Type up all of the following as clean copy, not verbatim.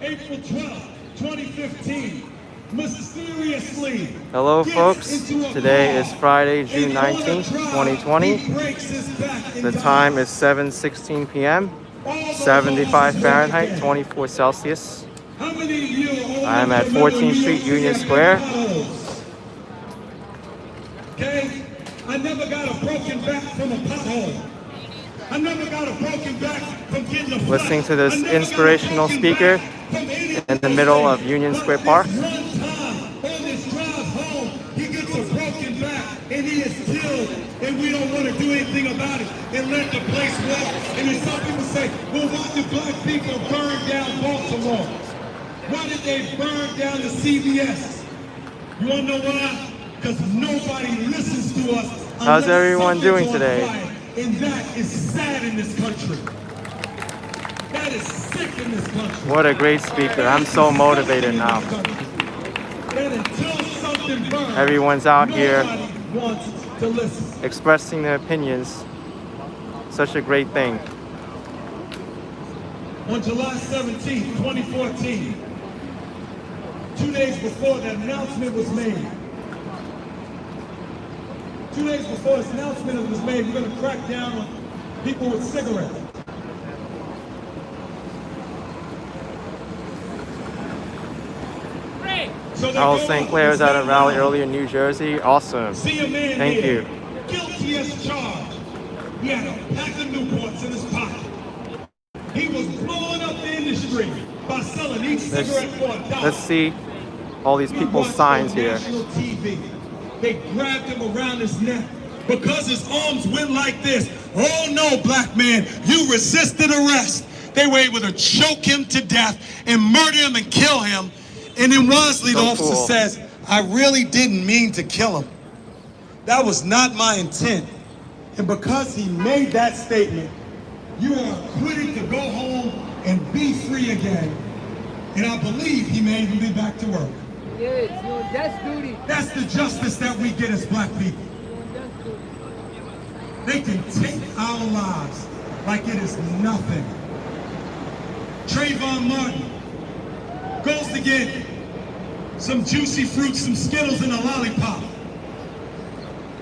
April 12th, 2015. Mysteriously. Hello folks, today is Friday, June 19th, 2020. The time is 7:16 p.m., 75 Fahrenheit, 24 Celsius. I am at 14th Street, Union Square. Okay? I never got a broken back from a pothole. I never got a broken back from getting a Listening to this inspirational speaker in the middle of Union Square Park. One time on this drive home, he gets a broken back and he is killed, and we don't want to do anything about it and let the place walk. And then some people say, well, why did black people burn down Baltimore? Why did they burn down the CVS? You want to know why? Because nobody listens to us. How's everyone doing today? And that is sad in this country. That is sick in this country. What a great speaker. I'm so motivated now. That until something burns, Everyone's out here wants to listen. expressing their opinions. Such a great thing. On July 17th, 2014, 2 days before that announcement was made, 2 days before this announcement was made, we're going to crack down on people with cigarettes. Al St. Clair is at a rally earlier in New Jersey. Awesome. Thank you. Guilty as charged. He had a pack of Newports in his pocket. He was blowing up the industry by selling each cigarette for $1. Let's see all these people's signs here. They grabbed him around his neck because his arms went like this. Oh no, black man, you resisted arrest. They were able to choke him to death and murder him and kill him. And then wisely, the officer says, I really didn't mean to kill him. That was not my intent. And because he made that statement, you are acquitted to go home and be free again. And I believe he may even be back to work. Yes, no, that's duty. That's the justice that we get as black people. They can take our lives like it is nothing. Trayvon Martin goes to get some juicy fruit, some Skittles and a lollipop.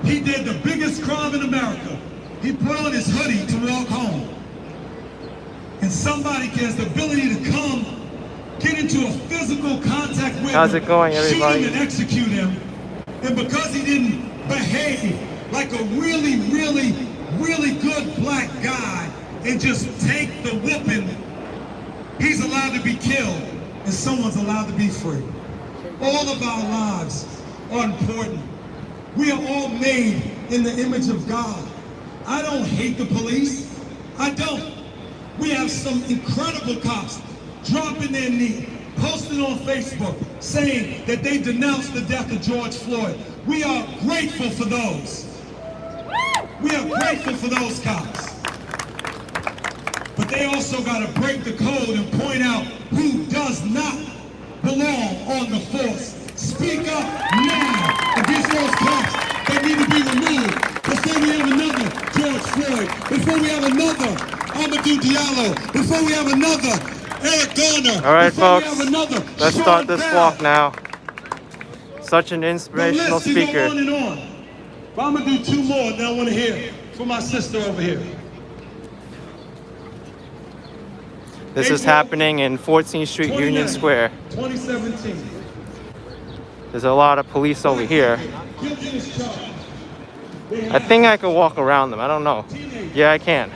He did the biggest crime in America. He put on his hoodie to walk home. And somebody has the ability to come, get into a physical contact with him. How's it going, everybody? Shoot him and execute him. And because he didn't behave like a really, really, really good black guy and just take the whooping, he's allowed to be killed and someone's allowed to be free. All of our lives are important. We are all made in the image of God. I don't hate the police. I don't. We have some incredible cops dropping their knee, posting on Facebook, saying that they denounced the death of George Floyd. We are grateful for those. We are grateful for those cops. But they also got to break the code and point out who does not belong on the force. Speak up now against those cops that need to be removed before we have another George Floyd, before we have another Amadou Diallo, before we have another Eric Garner. All right, folks, let's start this walk now. Such an inspirational speaker. On and on. But I'm going to do two more, and I want to hear from my sister over here. This is happening in 14th Street, Union Square. 2017. There's a lot of police over here. I think I could walk around them. I don't know. Yeah, I can.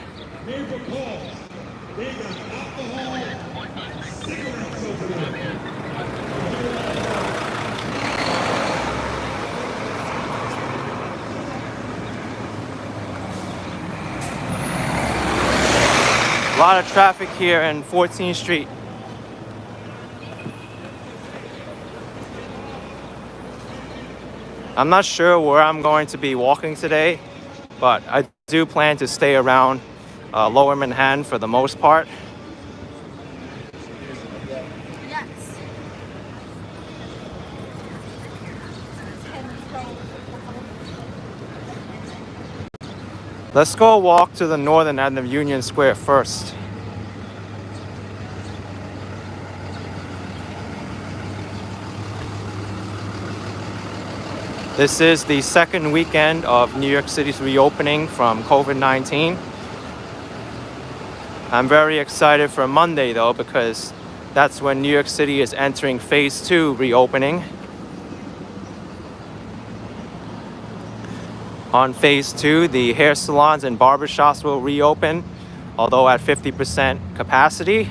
A lot of traffic here in 14th Street. I'm not sure where I'm going to be walking today, but I do plan to stay around Lower Manhattan for the most part. Yes. Let's go walk to the northern end of Union Square first. This is the second weekend of New York City's reopening from COVID-19. I'm very excited for Monday though, because that's when New York City is entering phase 2 reopening. On phase 2, the hair salons and barbershops will reopen, although at 50% capacity,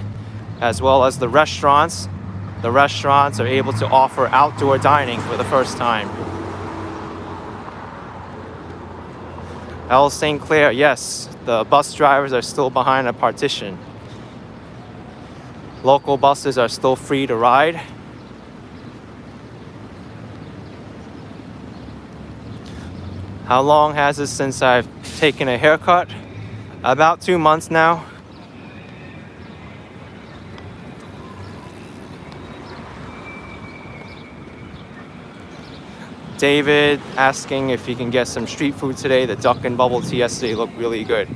as well as the restaurants. The restaurants are able to offer outdoor dining for the first time. L. St. Clair, yes, the bus drivers are still behind a partition. Local buses are still free to ride. How long has it since I've taken a haircut? About 2 months now. David asking if he can get some street food today. The duck and bubble tea yesterday looked really good.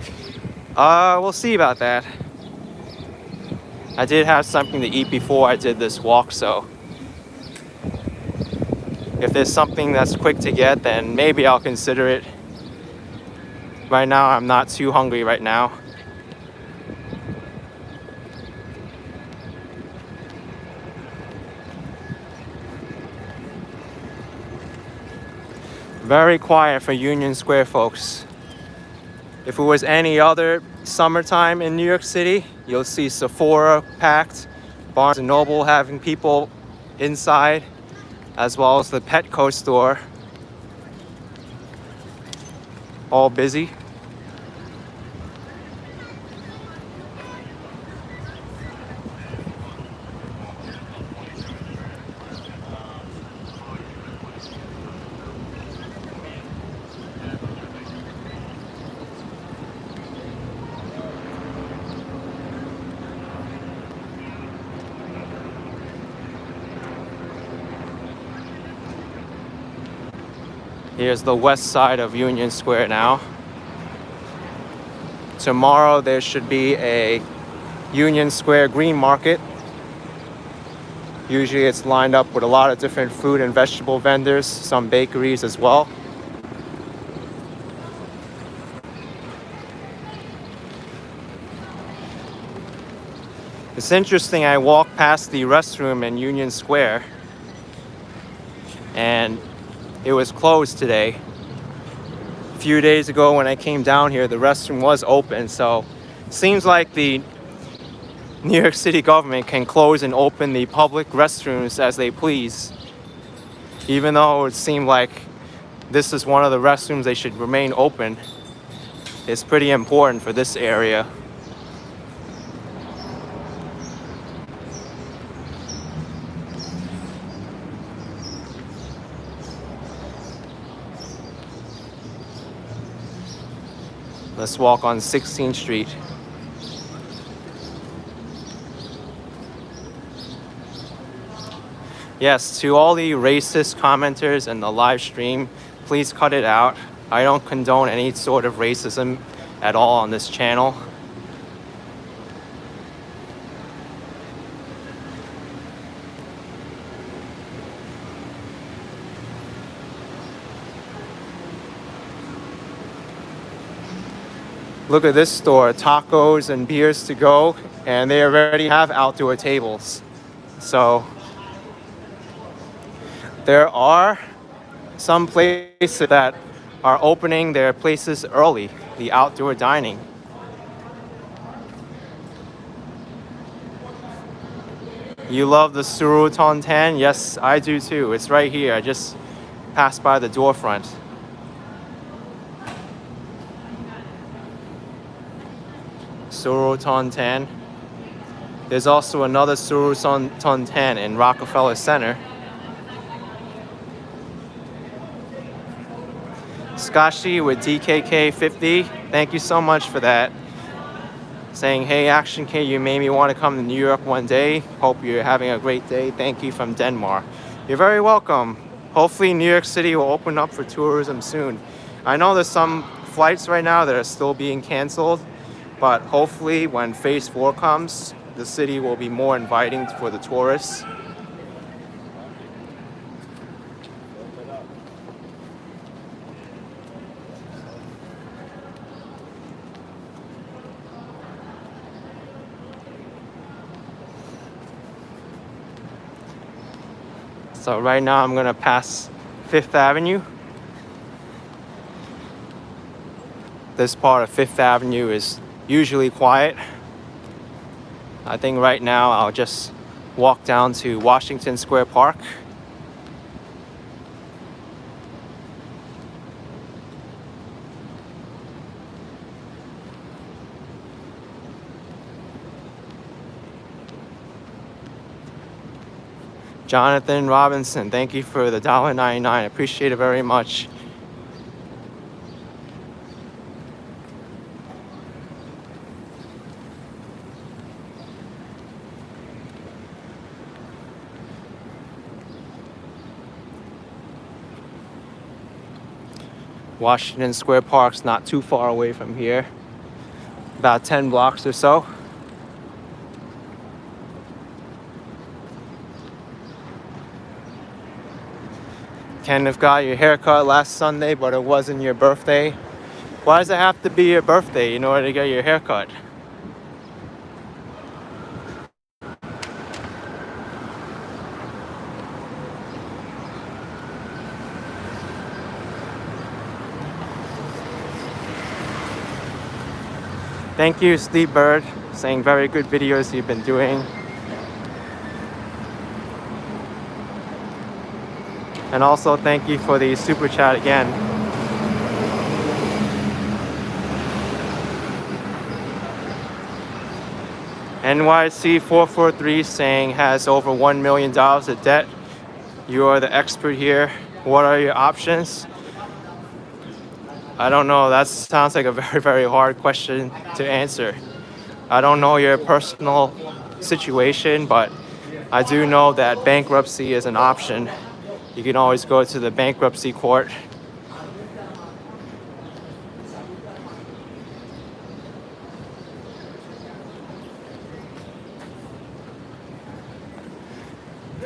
We'll see about that. I did have something to eat before I did this walk, so if there's something that's quick to get, then maybe I'll consider it. Right now, I'm not too hungry right now. Very quiet for Union Square, folks. If it was any other summertime in New York City, you'll see Sephora packed, Barnes & Noble having people inside, as well as the Petco store, all busy. Here's the west side of Union Square now. Tomorrow there should be a Union Square Green Market. Usually it's lined up with a lot of different fruit and vegetable vendors, some bakeries as well. It's interesting, I walked past the restroom in Union Square and it was closed today. A few days ago when I came down here, the restroom was open, so it seems like the New York City government can close and open the public restrooms as they please. Even though it would seem like this is one of the restrooms they should remain open. It's pretty important for this area. Let's walk on 16th Street. Yes, to all the racist commenters in the live stream, please cut it out. I don't condone any sort of racism at all on this channel. Look at this store, tacos and beers to go, and they already have outdoor tables. So there are some places that are opening their places early, the outdoor dining. You love the Surutontan? Yes, I do too. It's right here. I just passed by the door front. Surutontan. There's also another Surutontan in Rockefeller Center. Skashi with DKK 50. Thank you so much for that. Saying, hey, Action K, you made me want to come to New York one day. Hope you're having a great day. Thank you from Denmark. You're very welcome. Hopefully New York City will open up for tourism soon. I know there's some flights right now that are still being canceled, but hopefully when phase 4 comes, the city will be more inviting for the tourists. So right now I'm gonna pass Fifth Avenue. This part of Fifth Avenue is usually quiet. I think right now I'll just walk down to Washington Square Park. Jonathan Robinson, thank you for the $1.99. I appreciate it very much. Washington Square Park's not too far away from here, about 10 blocks or so. Kenneth got your haircut last Sunday, but it wasn't your birthday. Why does it have to be your birthday in order to get your haircut? Thank you, Steve Bird, saying very good videos you've been doing. And also thank you for the super chat again. NYC 443 saying has over $1 million of debt. You are the expert here. What are your options? I don't know. That sounds like a very, very hard question to answer. I don't know your personal situation, but I do know that bankruptcy is an option. You can always go to the bankruptcy court.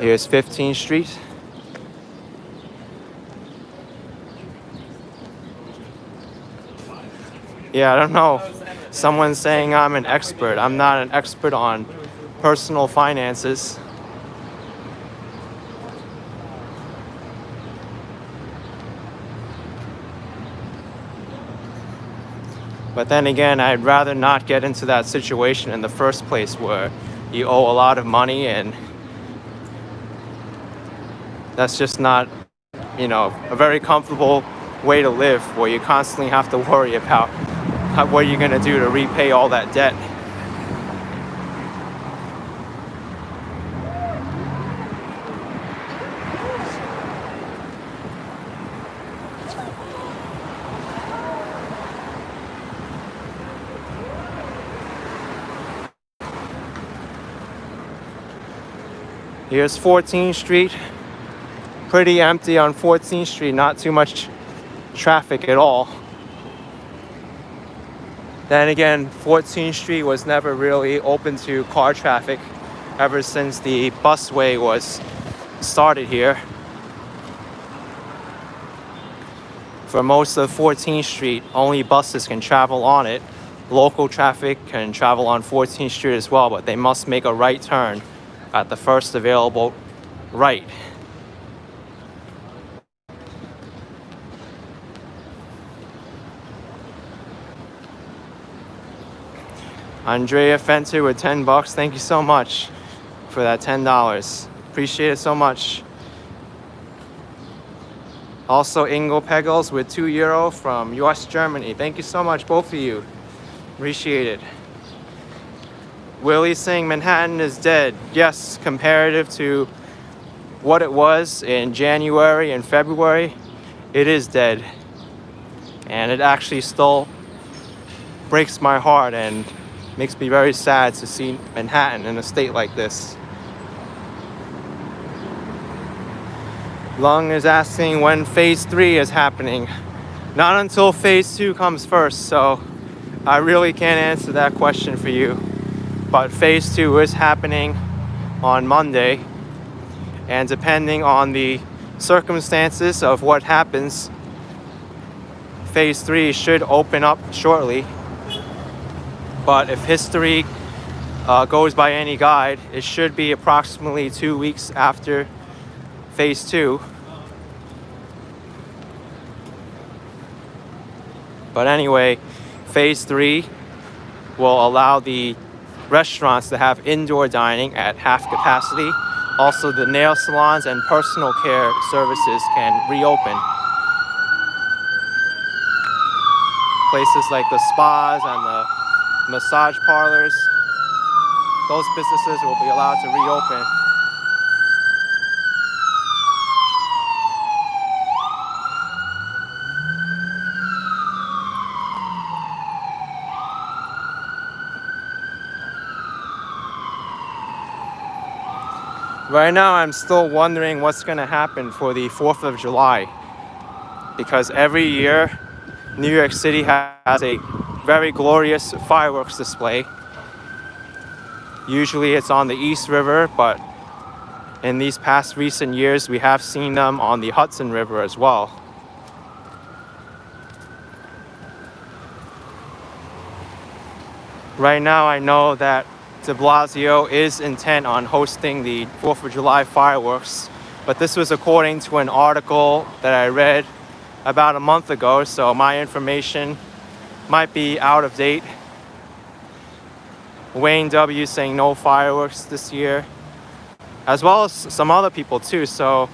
Here's 15th Street. Yeah, I don't know. Someone's saying I'm an expert. I'm not an expert on personal finances. But then again, I'd rather not get into that situation in the first place where you owe a lot of money, and that's just not, a very comfortable way to live, where you constantly have to worry about what you're gonna do to repay all that debt. Here's 14th Street. Pretty empty on 14th Street, not too much traffic at all. Then again, 14th Street was never really open to car traffic ever since the busway was started here. For most of 14th Street, only buses can travel on it. Local traffic can travel on 14th Street as well, but they must make a right turn at the first available right. Andrea Fenter with $10. Thank you so much for that $10. Appreciate it so much. Also, Ingo Pegels with €2 from US, Germany. Thank you so much, both of you. Appreciate it. Willie saying Manhattan is dead. Yes, comparative to what it was in January and February, it is dead. And it actually still breaks my heart and makes me very sad to see Manhattan in a state like this. Lung is asking when phase 3 is happening. Not until phase 2 comes first, so I really can't answer that question for you. But phase 2 is happening on Monday, and depending on the circumstances of what happens, phase 3 should open up shortly. But if history goes by any guide, it should be approximately 2 weeks after phase 2. But anyway, phase 3 will allow the restaurants to have indoor dining at half capacity. Also, the nail salons and personal care services can reopen. Places like the spas and the massage parlors, those businesses will be allowed to reopen. Right now, I'm still wondering what's going to happen for the 4th of July, because every year, New York City has a very glorious fireworks display. Usually it's on the East River, but in these past recent years, we have seen them on the Hudson River as well. Right now, I know that de Blasio is intent on hosting the 4th of July fireworks, but this was according to an article that I read about a month ago, so my information might be out of date. Wayne W. saying no fireworks this year, as well as some other people too, so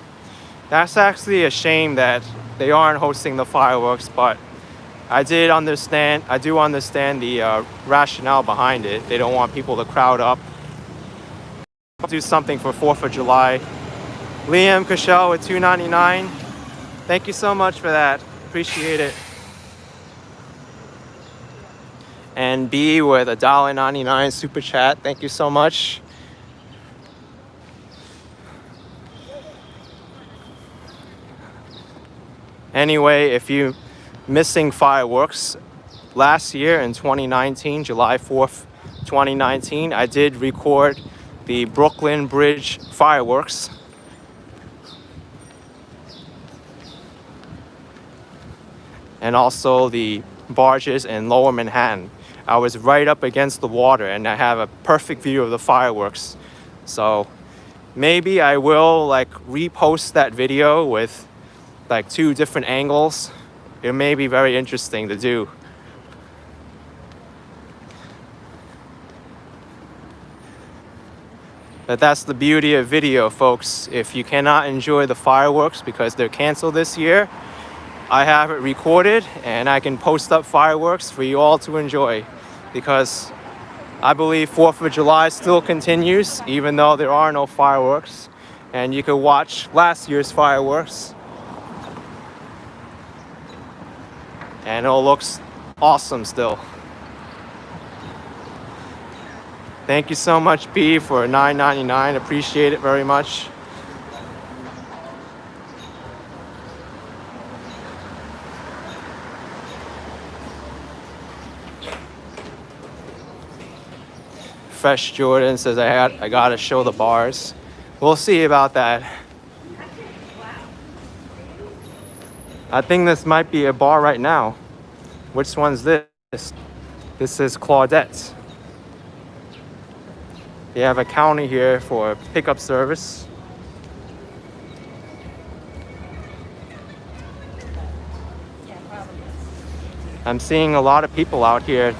that's actually a shame that they aren't hosting the fireworks, but I do understand the rationale behind it. They don't want people to crowd up. Do something for 4th of July. Liam Cashel with $2.99. Thank you so much for that. Appreciate it. And B with $1.99 super chat. Thank you so much. Anyway, if you missing fireworks, last year in 2019, July 4th, 2019, I did record the Brooklyn Bridge fireworks. And also the barges in Lower Manhattan. I was right up against the water and I have a perfect view of the fireworks. So maybe I will repost that video with 2 different angles. It may be very interesting to do. But that's the beauty of video, folks. If you cannot enjoy the fireworks because they're canceled this year, I have it recorded and I can post up fireworks for you all to enjoy, because I believe 4th of July still continues even though there are no fireworks, and you can watch last year's fireworks and it looks awesome still. Thank you so much, B, for $9.99. Appreciate it very much. Fresh Jordan says I gotta show the bars. We'll see about that. I think this might be a bar right now. Which one's this? This is Claudette's. They have a counter here for pickup service. I'm seeing a lot of people out here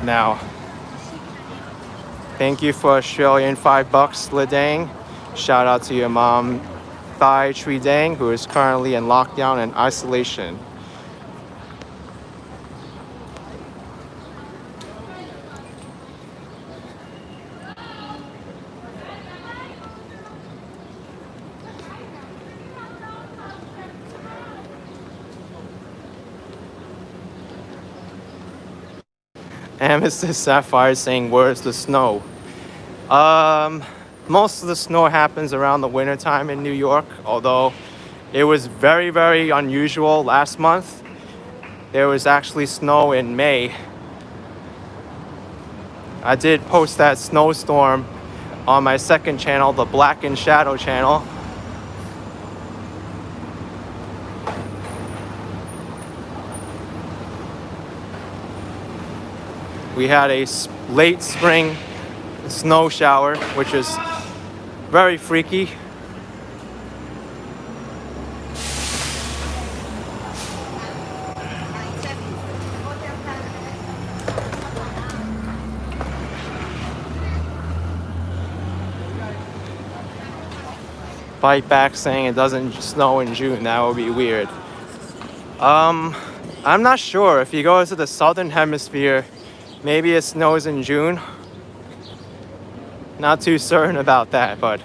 now. Thank you for Australian $5, Ladang. Shout out to your mom, Thai Tree Dang, who is currently in lockdown and isolation. Amethyst Sapphire saying, where's the snow? Most of the snow happens around the winter time in New York, although it was very, very unusual last month. There was actually snow in May. I did post that snowstorm on my second channel, the Black and Shadow channel. We had a late spring snow shower, which is very freaky. fight back saying it doesn't snow in June. That would be weird. I'm not sure. If you go to the southern hemisphere, maybe it snows in June. Not too certain about that, but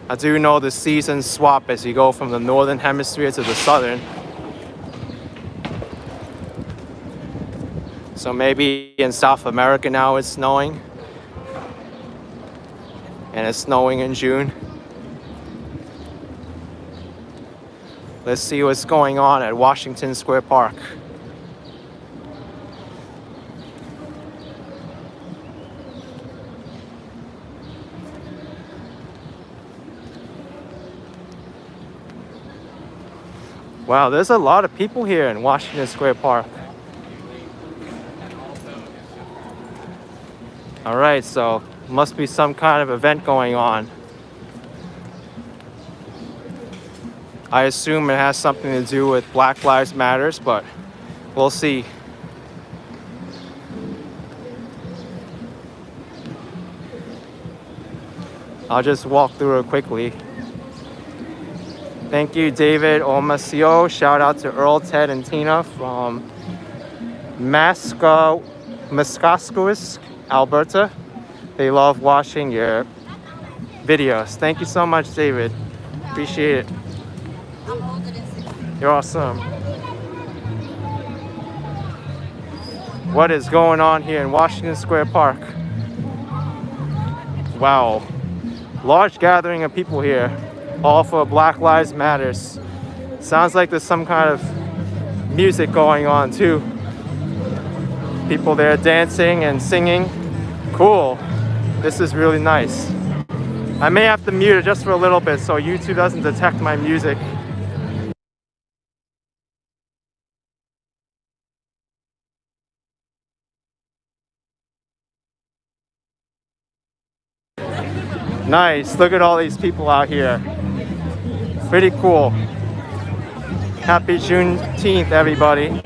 I do know the seasons swap as you go from the northern hemisphere to the southern. So maybe in South America now it's snowing. And it's snowing in June. Let's see what's going on at Washington Square Park. Wow, there's a lot of people here in Washington Square Park. All right, so must be some kind of event going on. I assume it has something to do with Black Lives Matters, but we'll see. I'll just walk through it quickly. Thank you, David Omasio. Shout out to Earl, Ted, and Tina from Muskosquis, Alberta. They love watching your videos. Thank you so much, David. Appreciate it. You're awesome. What is going on here in Washington Square Park? Wow. Large gathering of people here. All for Black Lives Matters. Sounds like there's some kind of music going on too. People there dancing and singing. Cool. This is really nice. I may have to mute it just for a little bit so YouTube doesn't detect my music. Nice. Look at all these people out here. Pretty cool. Happy Juneteenth, everybody.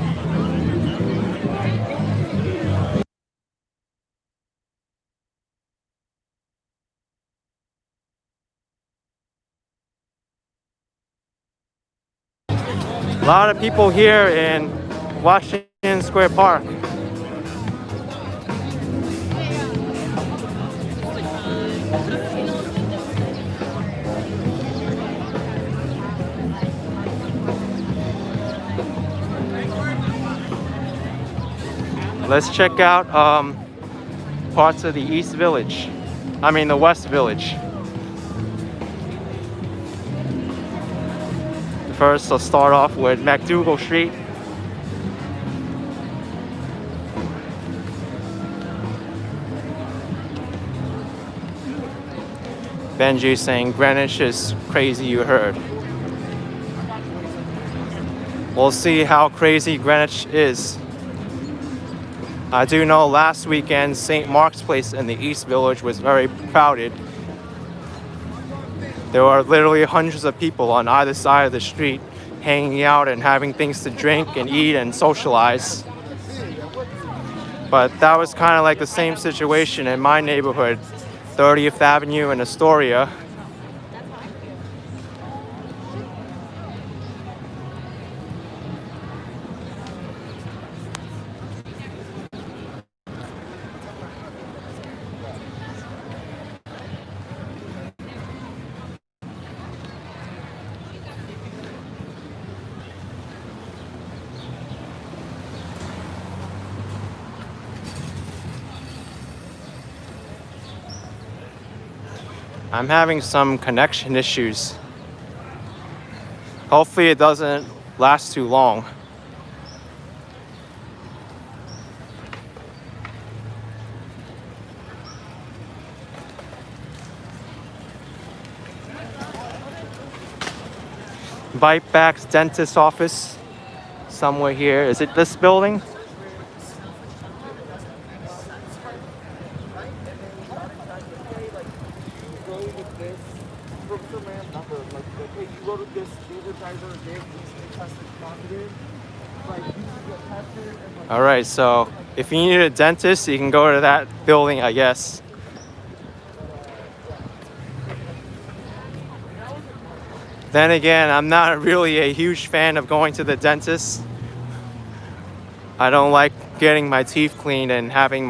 A lot of people here in Washington Square Park. Let's check out parts of the East Village. I mean the West Village. First, I'll start off with MacDougal Street. Benji saying Greenwich is crazy, you heard. We'll see how crazy Greenwich is. I do know last weekend St. Mark's Place in the East Village was very crowded. There were literally hundreds of people on either side of the street hanging out and having things to drink and eat and socialize. But that was kind of like the same situation in my neighborhood, 30th Avenue in Astoria. I'm having some connection issues. Hopefully it doesn't last too long. Bite Back's dentist office somewhere here. Is it this building? All right, so if you need a dentist, you can go to that building, I guess. Then again, I'm not really a huge fan of going to the dentist. I don't like getting my teeth cleaned and having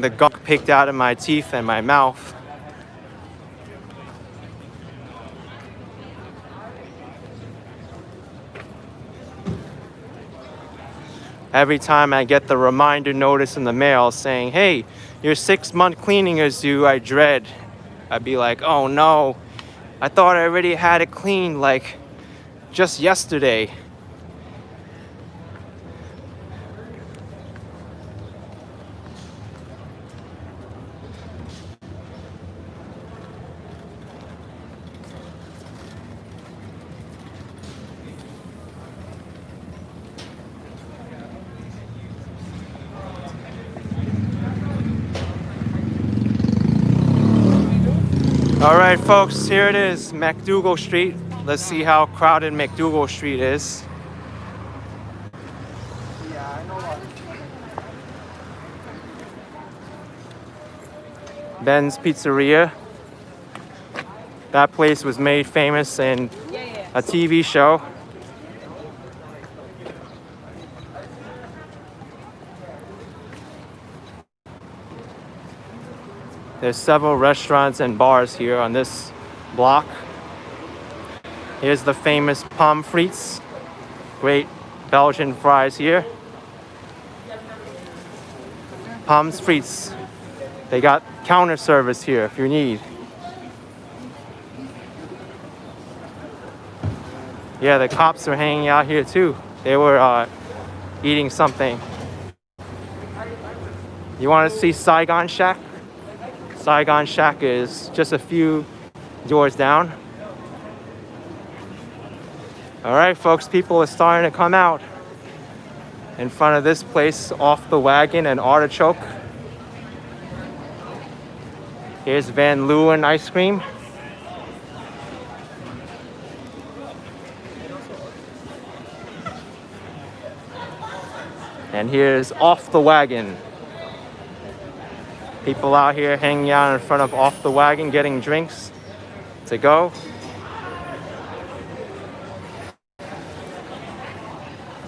the gunk picked out of my teeth and my mouth. Every time I get the reminder notice in the mail saying, hey, your 6-month cleaning is due, I dread. I'd be like, oh no, I thought I already had it cleaned like just yesterday. All right, folks, here it is, McDougal Street. Let's see how crowded McDougal Street is. Ben's Pizzeria. That place was made famous in a TV show. There's several restaurants and bars here on this block. Here's the famous pommes frites. Great Belgian fries here. Pommes frites. They got counter service here if you need. Yeah, the cops are hanging out here too. They were eating something. You want to see Saigon Shack? Saigon Shack is just a few doors down. All right, folks, people are starting to come out in front of this place, Off the Wagon and Artichoke. Here's Van Leeuwen ice cream. And here's Off the Wagon. People out here hanging out in front of Off the Wagon getting drinks to go.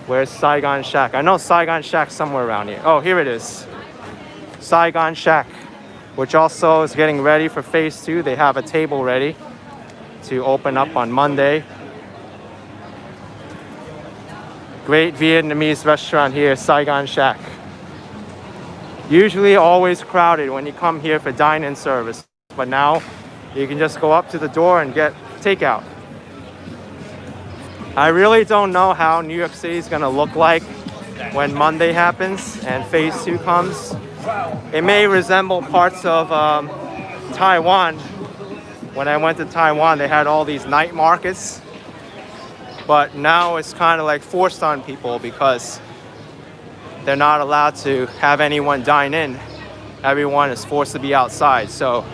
Where's Saigon Shack? I know Saigon Shack's somewhere around here. Oh, here it is. Saigon Shack, which also is getting ready for phase 2. They have a table ready to open up on Monday. Great Vietnamese restaurant here, Saigon Shack. Usually always crowded when you come here for dine-in service, but now you can just go up to the door and get takeout. I really don't know how New York City is gonna look like when Monday happens and phase 2 comes. It may resemble parts of Taiwan. When I went to Taiwan, they had all these night markets, but now it's kind of like forced on people because they're not allowed to have anyone dine in. Everyone is forced to be outside. So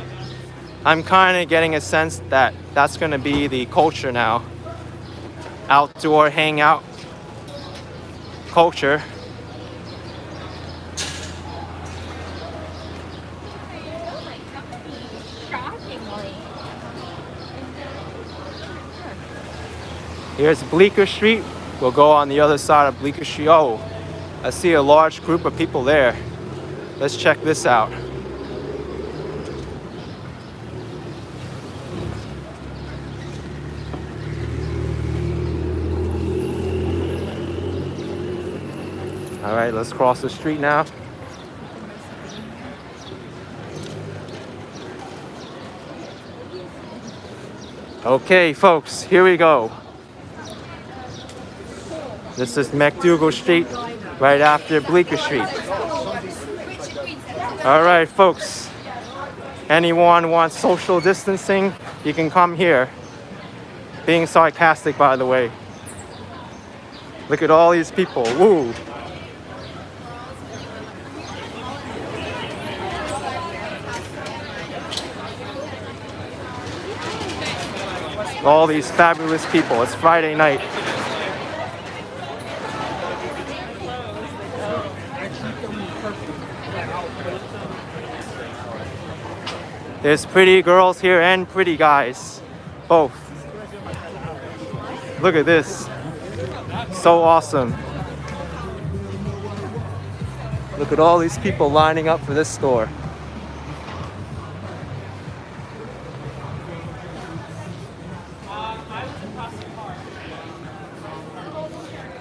I'm kind of getting a sense that that's going to be the culture now. Outdoor hangout culture. Here's Bleecker Street. We'll go on the other side of Bleecker Street. Oh, I see a large group of people there. Let's check this out. All right, let's cross the street now. Okay, folks, here we go. This is McDougal Street, right after Bleecker Street. All right, folks. Anyone wants social distancing, you can come here. Being sarcastic, by the way. Look at all these people. Woo! All these fabulous people. It's Friday night. There's pretty girls here and pretty guys. both. Look at this. So awesome. Look at all these people lining up for this store.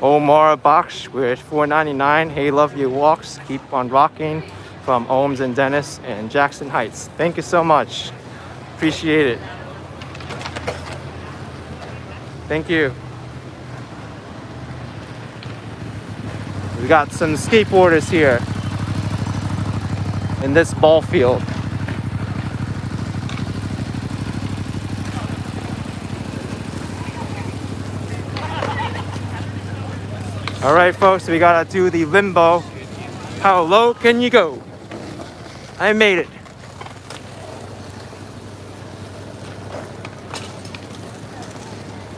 Omar Baksh with $4.99. Hey, love your walks. Keep on rocking. From Ohms and Dennis and Jackson Heights. Thank you so much. Appreciate it. Thank you. We got some skateboarders here in this ball field. All right, folks, we gotta do the limbo. How low can you go? I made it.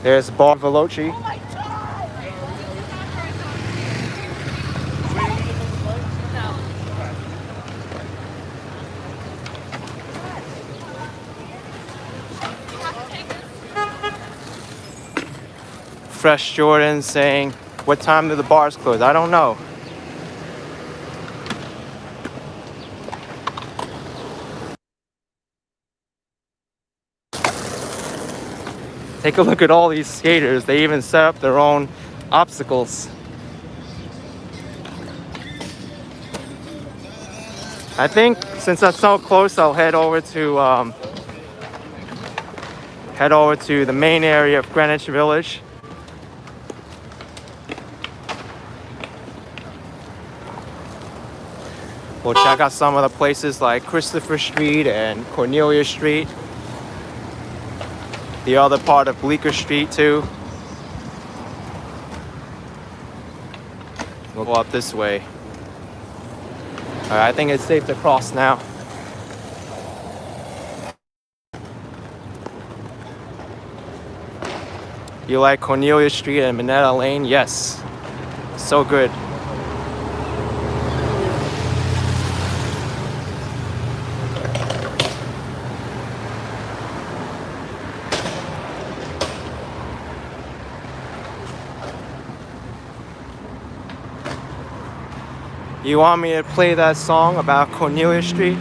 There's Bar Veloci. Fresh Jordan saying, what time do the bars close? I don't know. Take a look at all these skaters. They even set up their own obstacles. I think since I'm so close, I'll head over to the main area of Greenwich Village. We'll check out some of the places like Christopher Street and Cornelia Street. The other part of Bleecker Street too. We'll go up this way. All right, I think it's safe to cross now. You like Cornelia Street and Minetta Lane? Yes. So good. You want me to play that song about Cornelia Street?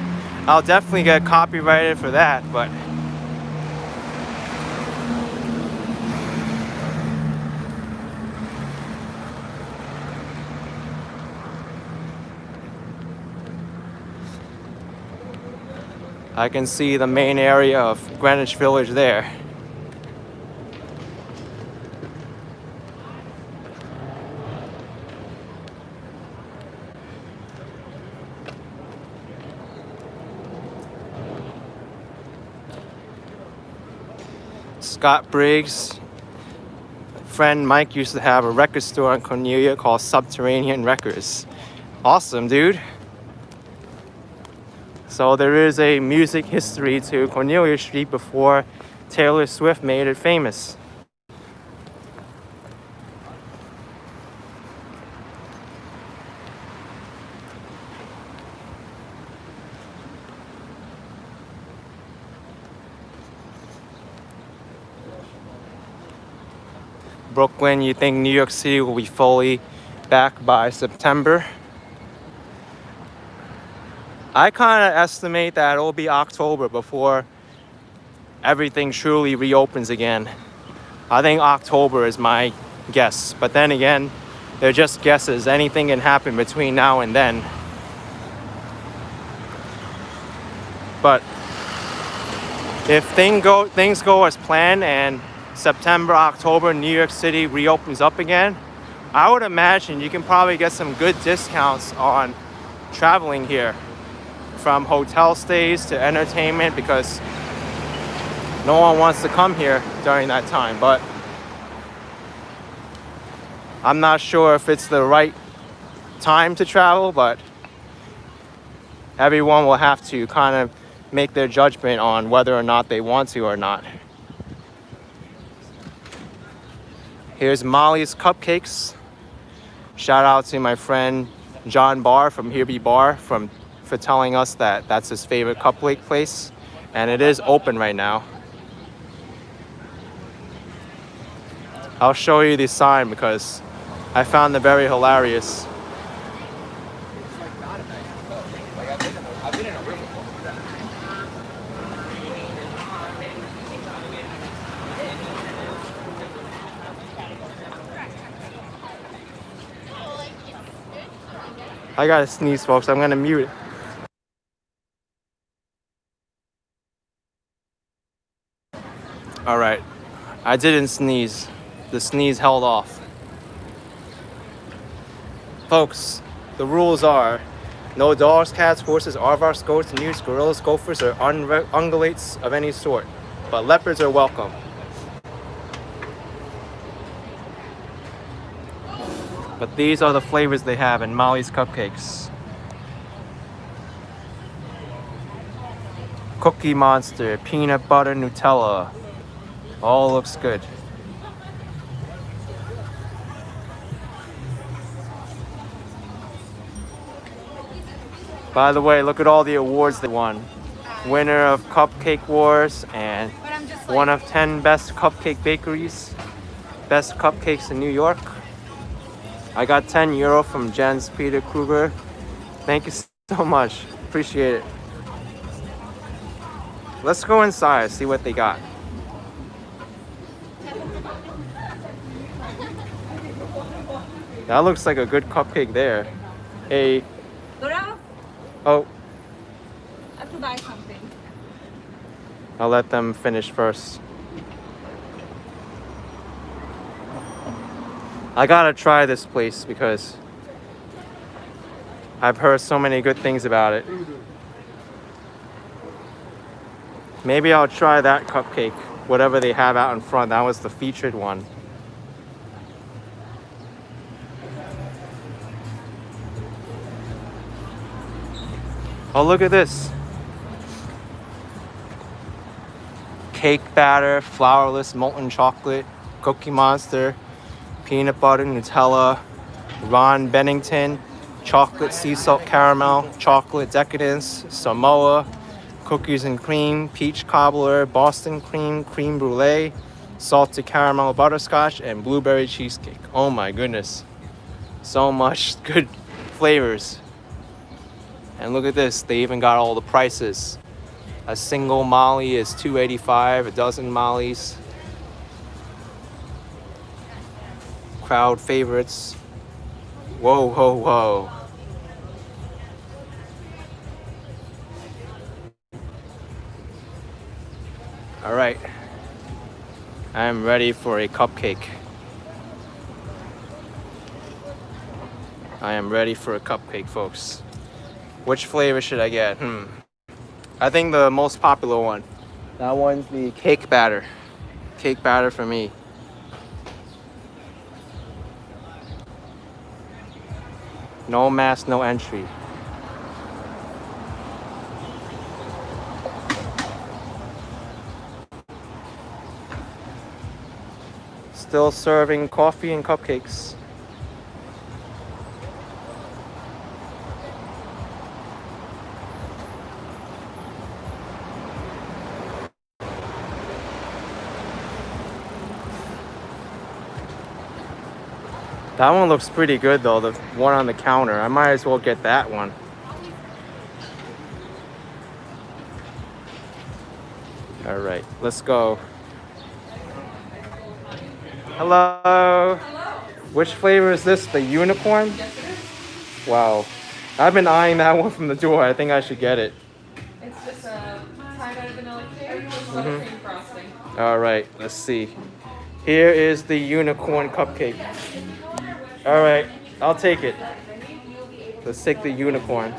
I'll definitely get copyrighted for that, but I can see the main area of Greenwich Village there. Scott Briggs' friend Mike used to have a record store in Cornelia called Subterranean Records. Awesome, dude. So there is a music history to Cornelia Street before Taylor Swift made it famous. Brooklyn, you think New York City will be fully back by September? I kind of estimate that it'll be October before everything truly reopens again. I think October is my guess, but then again, they're just guesses. Anything can happen between now and then. But if things go as planned and September, October, New York City reopens up again, I would imagine you can probably get some good discounts on traveling here, from hotel stays to entertainment, because no one wants to come here during that time. But I'm not sure if it's the right time to travel, but everyone will have to kind of make their judgment on whether or not they want to or not. Here's Molly's Cupcakes. Shout out to my friend John Barr from Here Be Bar for telling us that that's his favorite cupcake place, and it is open right now. I'll show you the sign because I found it very hilarious. I gotta sneeze, folks. I'm gonna mute it. All right, I didn't sneeze. The sneeze held off. Folks, the rules are no dogs, cats, horses, aardvarks, goats, newts, gorillas, gophers, or ungulates of any sort. But leopards are welcome. But these are the flavors they have in Molly's Cupcakes. Cookie Monster, peanut butter, Nutella. All looks good. By the way, look at all the awards they won. Winner of Cupcake Wars and one of 10 best cupcake bakeries. Best cupcakes in New York. I got €10 from Jens Peter Kruger. Thank you so much. Appreciate it. Let's go inside, see what they got. That looks like a good cupcake there. Hey. Dora, Oh, I have to buy something. I'll let them finish first. I gotta try this place because I've heard so many good things about it. Maybe I'll try that cupcake, whatever they have out in front. That was the featured one. Oh, look at this. Cake batter, flourless molten chocolate, Cookie Monster, peanut butter, Nutella, Ron Bennington, chocolate sea salt caramel, chocolate decadence, Samoa, cookies and cream, peach cobbler, Boston cream, creme brulee, salted caramel butterscotch, and blueberry cheesecake. Oh my goodness. So much good flavors. And look at this, they even got all the prices. A single Molly is $2.85, a dozen Mollies. Crowd favorites. Whoa, whoa, whoa. All right, I am ready for a cupcake. I am ready for a cupcake, folks. Which flavor should I get? I think the most popular one. That one's the cake batter. Cake batter for me. No mask, no entry. Still serving coffee and cupcakes. That one looks pretty good though, the one on the counter. I might as well get that one. All right, let's go. Hello. Which flavor is this? The unicorn? Yes, it is. Wow. I've been eyeing that one from the door. I think I should get it. It's just a tie-dye vanilla cake with buttercream frosting. All right, let's see. Here is the unicorn cupcake. All right, I'll take it. Let's take the unicorn.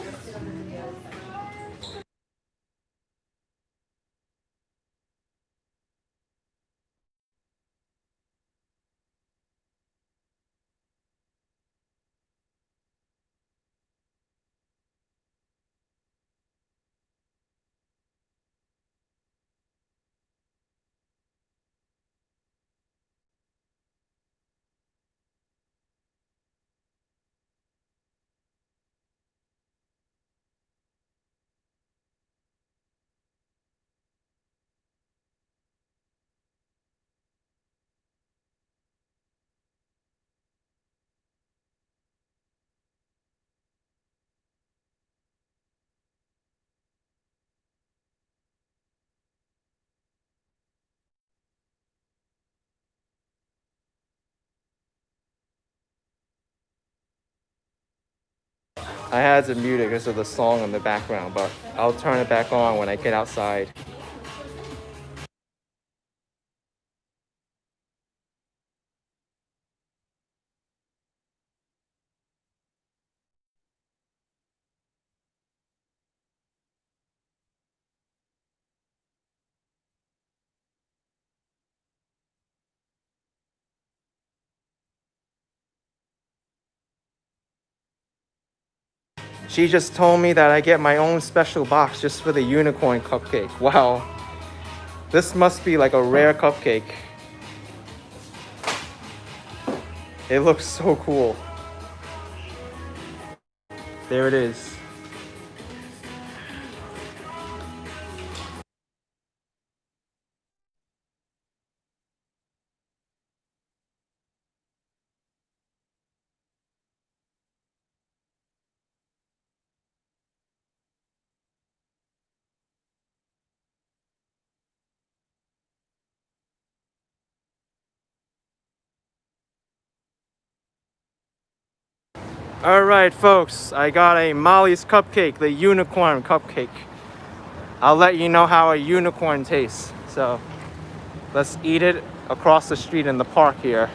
I had to mute it because of the song in the background, but I'll turn it back on when I get outside. She just told me that I get my own special box just for the unicorn cupcake. Wow. This must be like a rare cupcake. It looks so cool. There it is. All right, folks, I got a Molly's cupcake, the unicorn cupcake. I'll let you know how a unicorn tastes. So let's eat it across the street in the park here,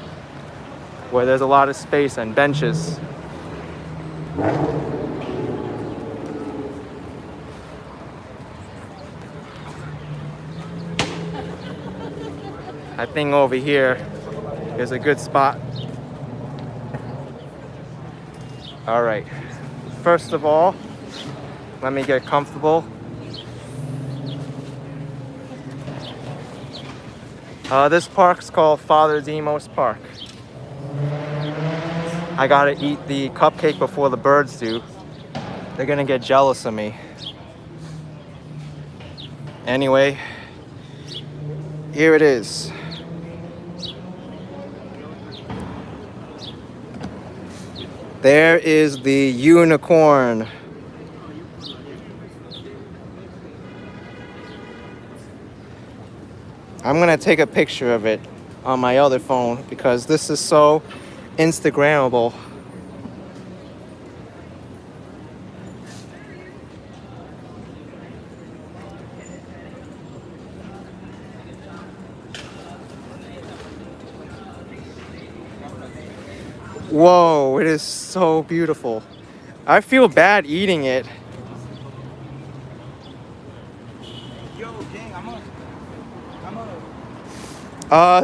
where there's a lot of space and benches. I think over here is a good spot. All right, first of all, let me get comfortable. This park's called Father Demos Park. I gotta eat the cupcake before the birds do. They're gonna get jealous of me. Anyway, here it is. There is the unicorn. I'm gonna take a picture of it on my other phone because this is so Instagrammable. Whoa, it is so beautiful. I feel bad eating it.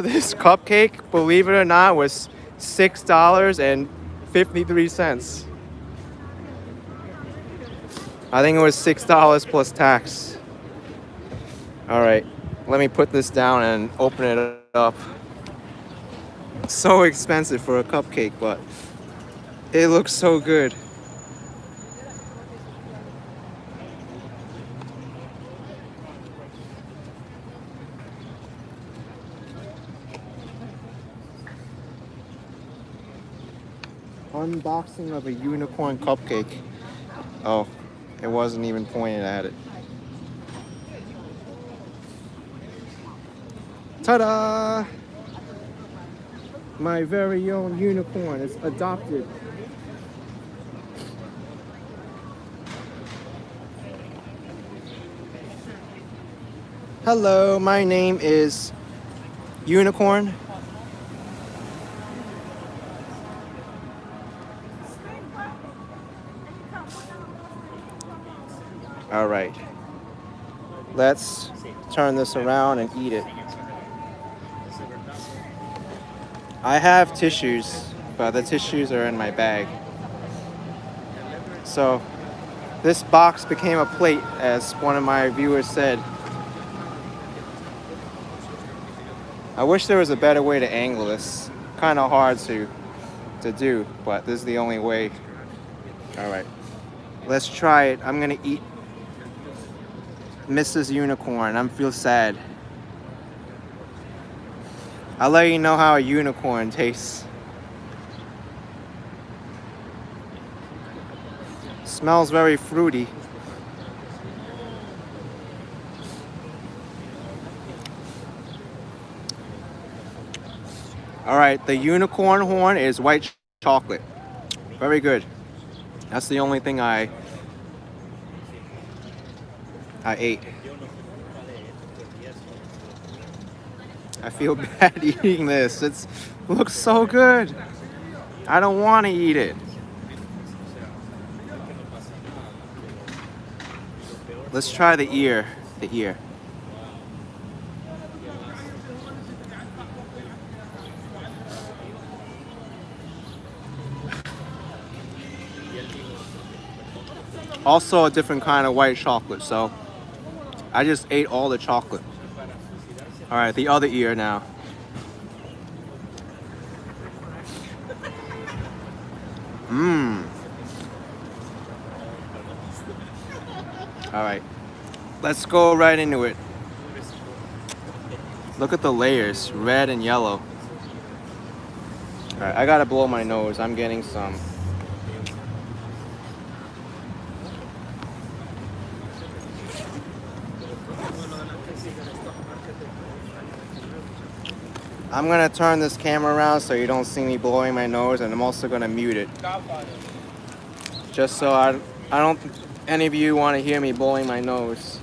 This cupcake, believe it or not, was $6.53. I think it was $6 plus tax. All right, let me put this down and open it up. So expensive for a cupcake, but it looks so good. Unboxing of a unicorn cupcake. Oh, it wasn't even pointed at it. Ta-da! My very own unicorn is adopted. Hello, my name is Unicorn. All right, let's turn this around and eat it. I have tissues, but the tissues are in my bag. So this box became a plate, as one of my viewers said. I wish there was a better way to angle this. Kind of hard to do, but this is the only way. All right, let's try it. I'm gonna eat Mrs. Unicorn. I feel sad. I'll let you know how a unicorn tastes. Smells very fruity. All right, the unicorn horn is white chocolate. Very good. That's the only thing I ate. I feel bad eating this. It looks so good. I don't want to eat it. Let's try the ear. The ear. Also a different kind of white chocolate, so I just ate all the chocolate. All right, the other ear now. Mmm. All right, let's go right into it. Look at the layers, red and yellow. All right, I gotta blow my nose. I'm getting some. I'm gonna turn this camera around so you don't see me blowing my nose, and I'm also gonna mute it. Just so I don't any of you want to hear me blowing my nose.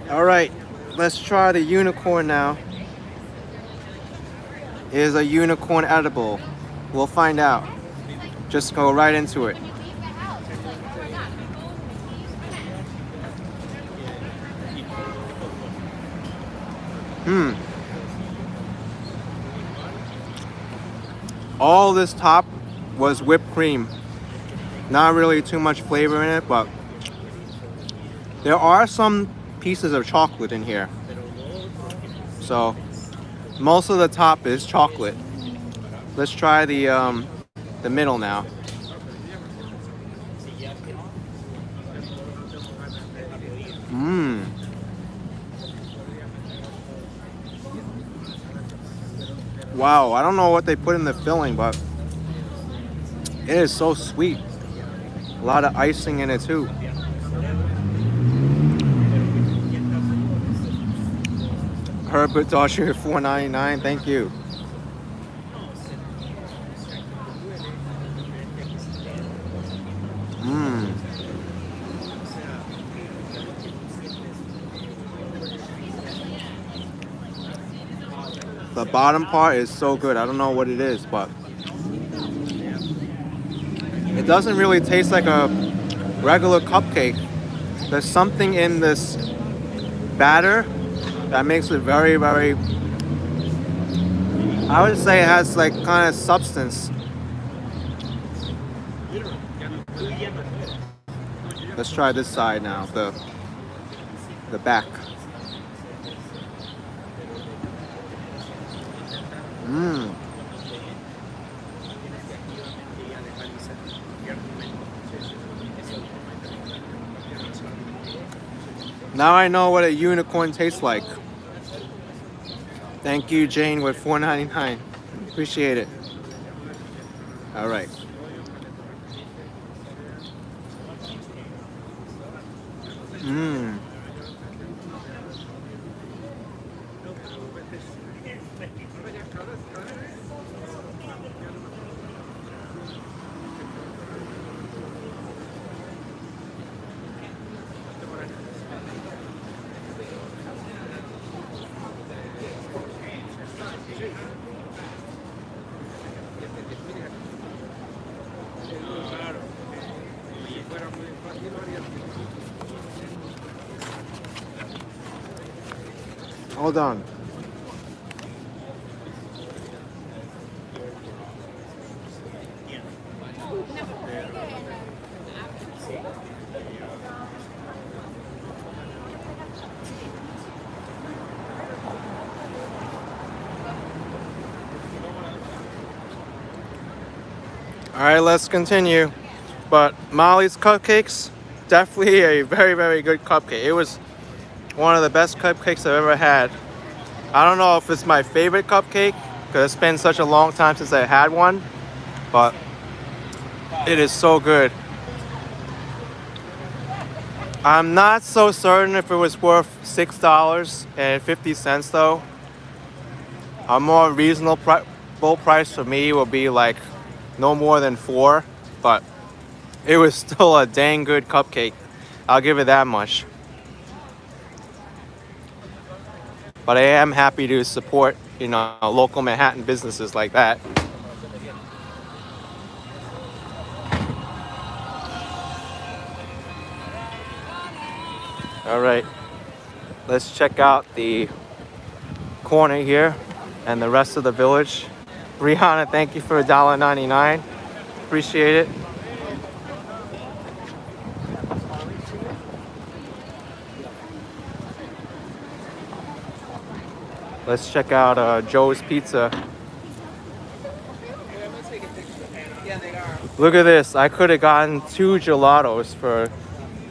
All right, let's try the unicorn now. Is a unicorn edible? We'll find out. Just go right into it. All this top was whipped cream. Not really too much flavor in it, but there are some pieces of chocolate in here. So most of the top is chocolate. Let's try the middle now. Wow, I don't know what they put in the filling, but it is so sweet. A lot of icing in it too. Herbert Dodger, $4.99. Thank you. The bottom part is so good. I don't know what it is, but it doesn't really taste like a regular cupcake. There's something in this batter that makes it very, very, I would say it has like kind of substance. Let's try this side now, the back. Now I know what a unicorn tastes like. Thank you, Jane, with $4.99. Appreciate it. All right. Hold on. All right, let's continue. But Molly's Cupcakes, definitely a very, very good cupcake. It was one of the best cupcakes I've ever had. I don't know if it's my favorite cupcake because it's been such a long time since I had one, but it is so good. I'm not so certain if it was worth $6.50 though. A more reasonable price for me would be like no more than $4, but it was still a dang good cupcake. I'll give it that much. But I am happy to support, local Manhattan businesses like that. All right, let's check out the corner here and the rest of the village. Rihanna, thank you for $1.99. Appreciate it. Let's check out Joe's Pizza. Look at this. I could have gotten 2 gelatos for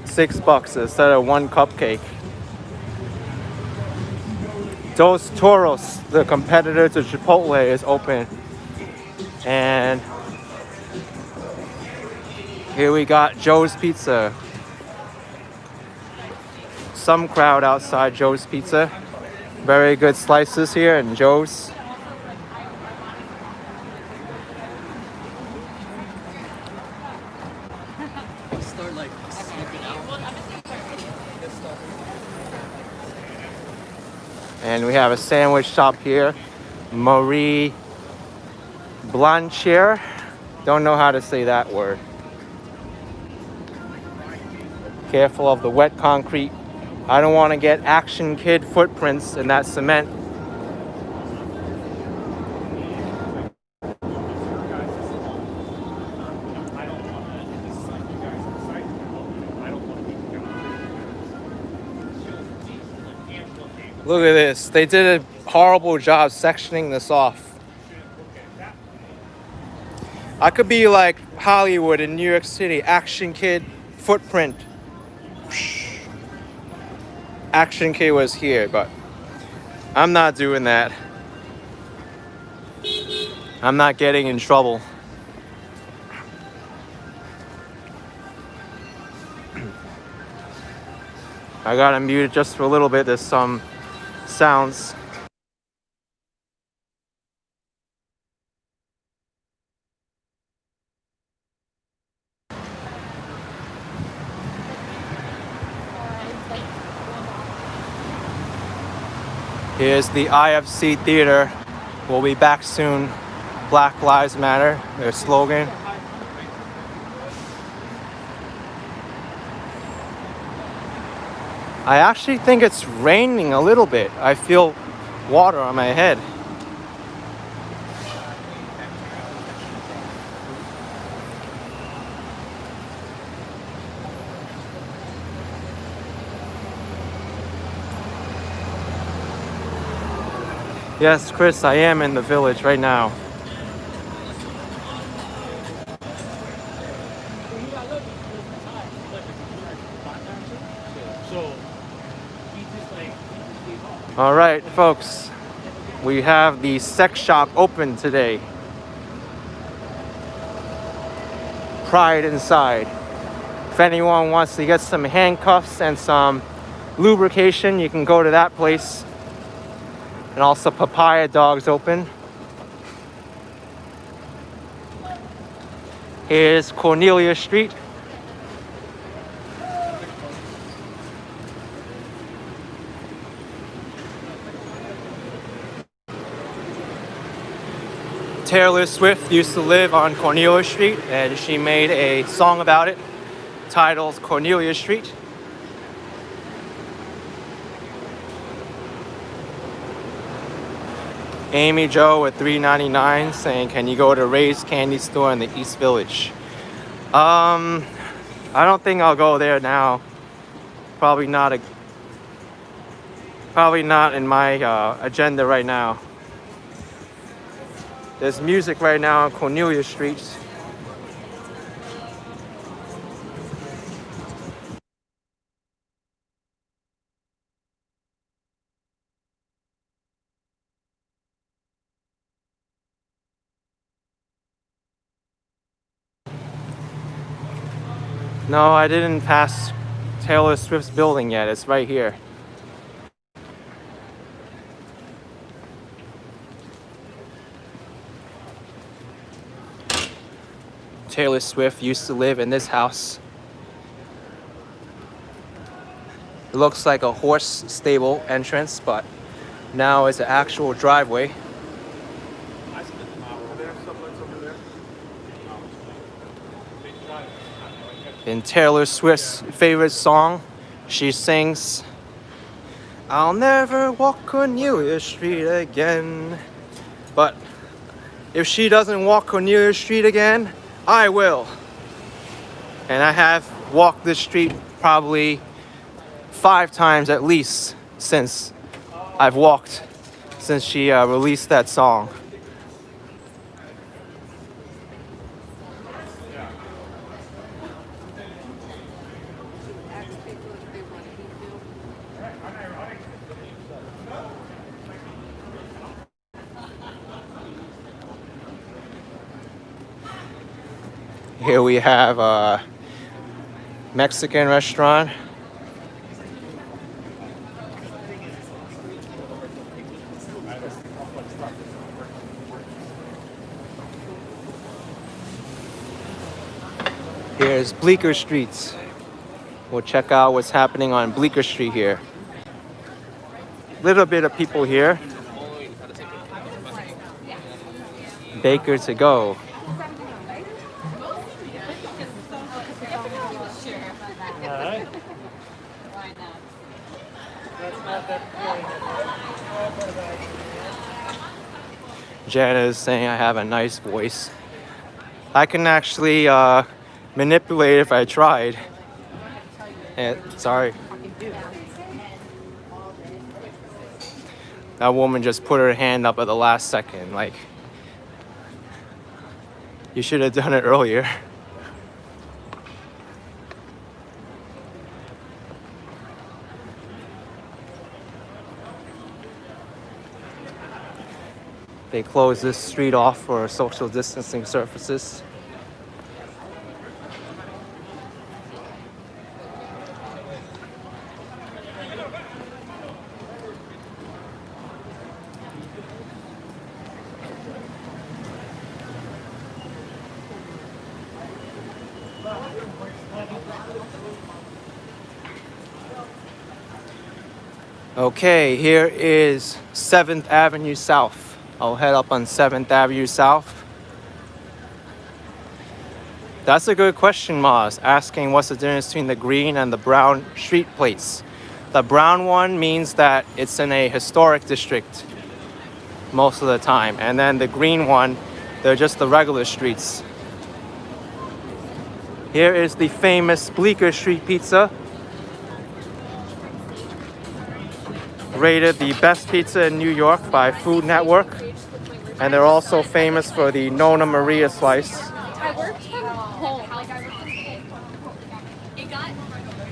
$6 instead of 1 cupcake. Dos Toros, the competitor to Chipotle, is open. And here we got Joe's Pizza. Some crowd outside Joe's Pizza. Very good slices here in Joe's. And we have a sandwich shop here, Marie Blanchard. Don't know how to say that word. Careful of the wet concrete. I don't want to get Action Kid footprints in that cement. Look at this. They did a horrible job sectioning this off. I could be like Hollywood in New York City. Action Kid footprint. Action Kid was here, but I'm not doing that. I'm not getting in trouble. I gotta mute it just for a little bit. There's some sounds. Here's the IFC Theater. We'll be back soon. Black Lives Matter, their slogan. I actually think it's raining a little bit. I feel water on my head. Yes, Chris, I am in the village right now. All right, folks, we have the sex shop open today. Pride inside. If anyone wants to get some handcuffs and some lubrication, you can go to that place. And also Papaya Dog's open. Here's Cornelia Street. Taylor Swift used to live on Cornelia Street, and she made a song about it titled Cornelia Street. Amy Joe at $3.99 saying, can you go to Ray's Candy Store in the East Village? I don't think I'll go there now. Probably not in my agenda right now. There's music right now on Cornelia Street. No, I didn't pass Taylor Swift's building yet. It's right here. Taylor Swift used to live in this house. It looks like a horse stable entrance, but now it's an actual driveway. In Taylor Swift's favorite song, she sings, I'll never walk Cornelia Street again. But if she doesn't walk Cornelia Street again, I will. And I have walked this street probably 5 times at least since she released that song. Here we have a Mexican restaurant. Here's Bleecker Street. We'll check out what's happening on Bleecker Street here. Little bit of people here. Baker to go. Jana is saying I have a nice voice. I can actually manipulate if I tried. Sorry. That woman just put her hand up at the last second. Like, you should have done it earlier. They closed this street off for social distancing purposes. Okay, here is 7th Avenue South. I'll head up on 7th Avenue South. That's a good question, Maz, asking what's the difference between the green and the brown street plates. The brown one means that it's in a historic district most of the time. And then the green one, they're just the regular streets. Here is the famous Bleecker Street Pizza. Rated the best pizza in New York by Food Network. And they're also famous for the Nonna Maria slice.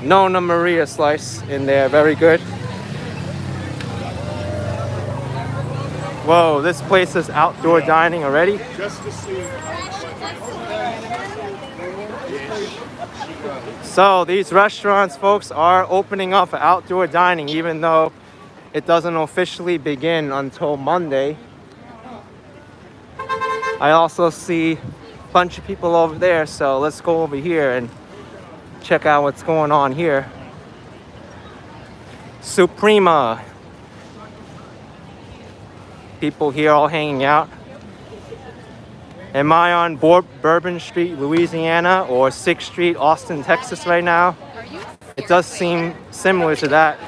Nonna Maria slice in there, very good. Whoa, this place is outdoor dining already. So these restaurants, folks, are opening up for outdoor dining, even though it doesn't officially begin until Monday. I also see a bunch of people over there, so let's go over here and check out what's going on here. Suprema. People here all hanging out. Am I on Bourbon Street, Louisiana, or 6th Street, Austin, Texas right now? It does seem similar to that.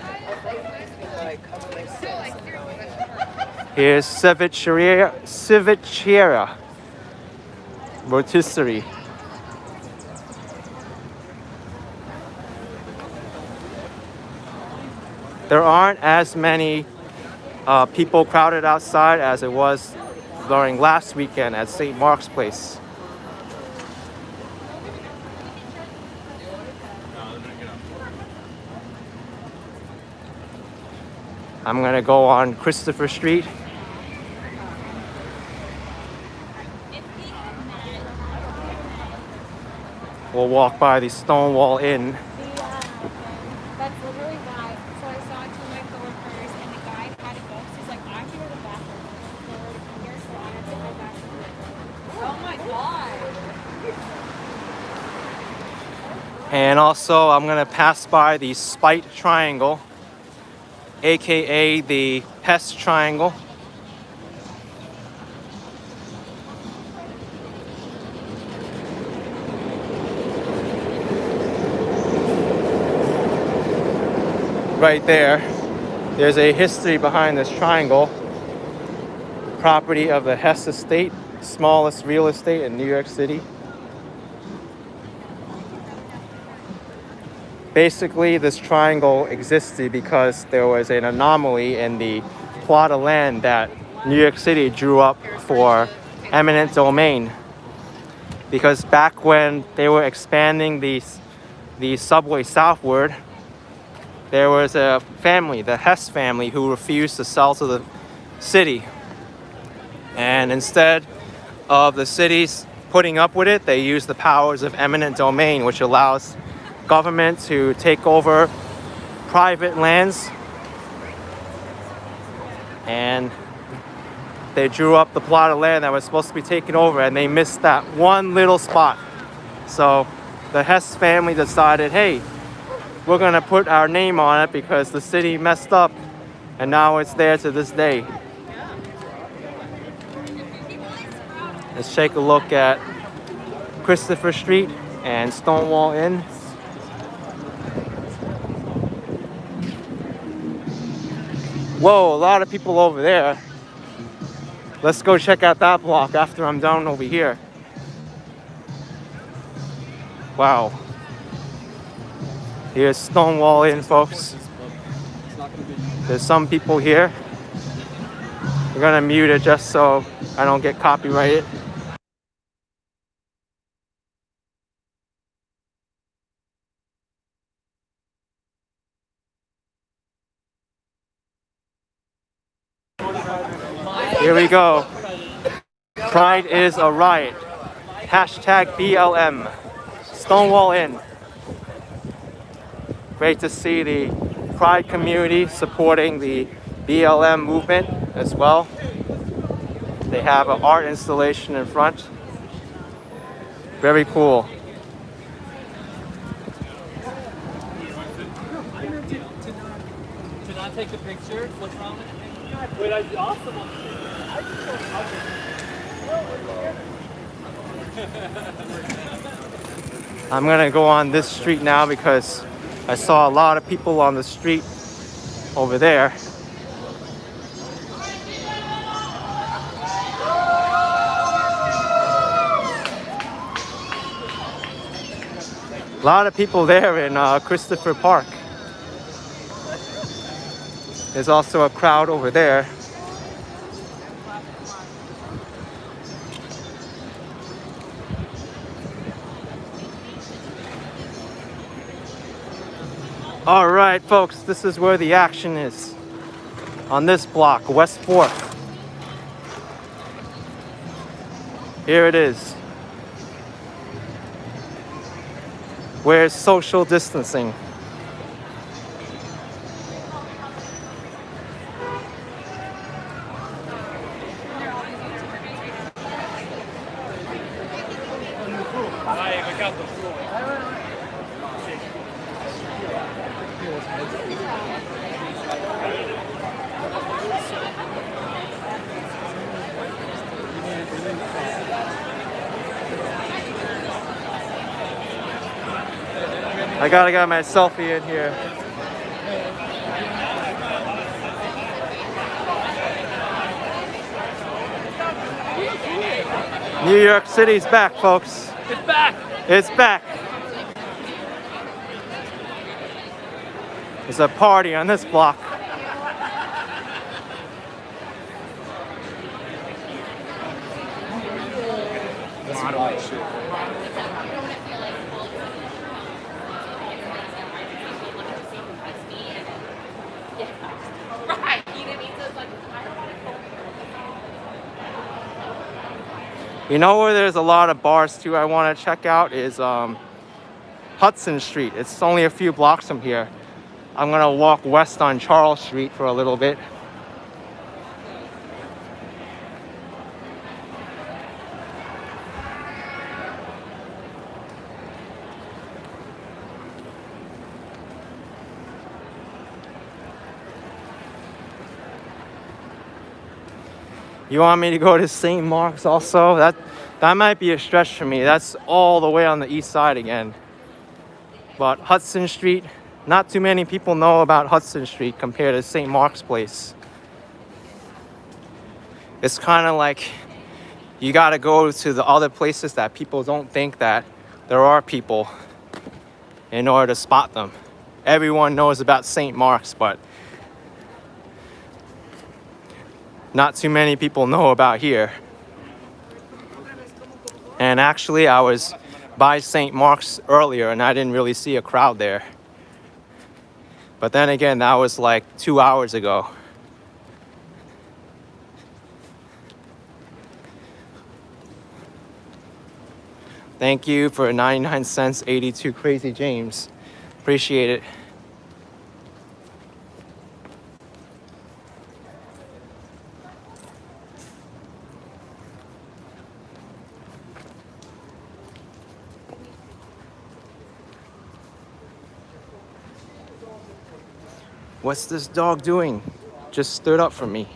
Here's Cevicheria Rotisserie. There aren't as many people crowded outside as it was during last weekend at St. Mark's Place. I'm gonna go on Christopher Street. We'll walk by the Stonewall Inn. That's literally why. So I saw two of my coworkers, and the guy had to go. So he's like, I have to go to the bathroom. Nowhere to come here, so I have to go back to the bathroom. Oh my god! And also, I'm gonna pass by the Spite Triangle, aka the Pest Triangle. Right there, there's a history behind this triangle. Property of the Hess Estate, smallest real estate in New York City. Basically, this triangle existed because there was an anomaly in the plot of land that New York City drew up for eminent domain. Because back when they were expanding the subway southward, there was a family, the Hess family, who refused to sell to the city. And instead of the cities putting up with it, they used the powers of eminent domain, which allows government to take over private lands. And they drew up the plot of land that was supposed to be taken over, and they missed that one little spot. So the Hess family decided, hey, we're gonna put our name on it because the city messed up, and now it's there to this day. Let's take a look at Christopher Street and Stonewall Inn. Whoa, a lot of people over there. Let's go check out that block after I'm done over here. Wow. Here's Stonewall Inn, folks. There's some people here. We're gonna mute it just so I don't get copyrighted. Here we go. Pride is a riot. Hashtag BLM. Stonewall Inn. Great to see the Pride community supporting the BLM movement as well. They have an art installation in front. Very cool. To not take a picture? What's wrong with it? Wait, I'd be awesome on I'm gonna go on this street now because I saw a lot of people on the street over there. A lot of people there in Christopher Park. There's also a crowd over there. All right, folks, this is where the action is. On this block, West 4th. Here it is. Where's social distancing? I gotta get my selfie in here. New York City's back, folks. It's back. It's back. There's a party on this block. You know where there's a lot of bars too I want to check out is Hudson Street. It's only a few blocks from here. I'm gonna walk west on Charles Street for a little bit. You want me to go to St. Mark's also? That might be a stretch for me. That's all the way on the east side again. But Hudson Street, not too many people know about Hudson Street compared to St. Mark's Place. It's kind of like you gotta go to the other places that people don't think that there are people in order to spot them. Everyone knows about St. Mark's, but not too many people know about here. And actually, I was by St. Mark's earlier and I didn't really see a crowd there. But then again, that was like 2 hours ago. Thank you for 99 cents, 82 Crazy James. Appreciate it. What's this dog doing? Just stood up for me.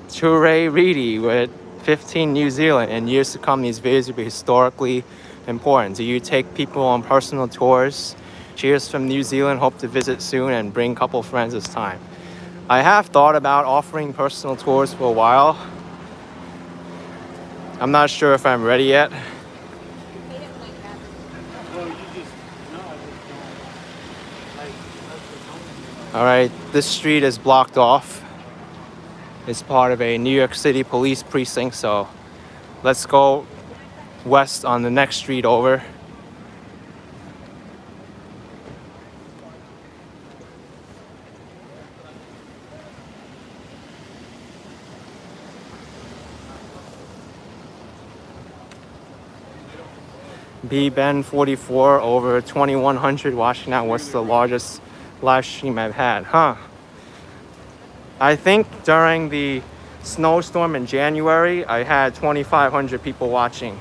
Ture Reedy with 15 New Zealand. In years to come, these videos will be historically important. Do you take people on personal tours? Cheers from New Zealand. Hope to visit soon and bring a couple friends this time. I have thought about offering personal tours for a while. I'm not sure if I'm ready yet. All right, this street is blocked off. It's part of a New York City police precinct, so let's go west on the next street over. Ben44 over 2100 watching out. What's the largest live stream I've had? I think during the snowstorm in January, I had 2,500 people watching.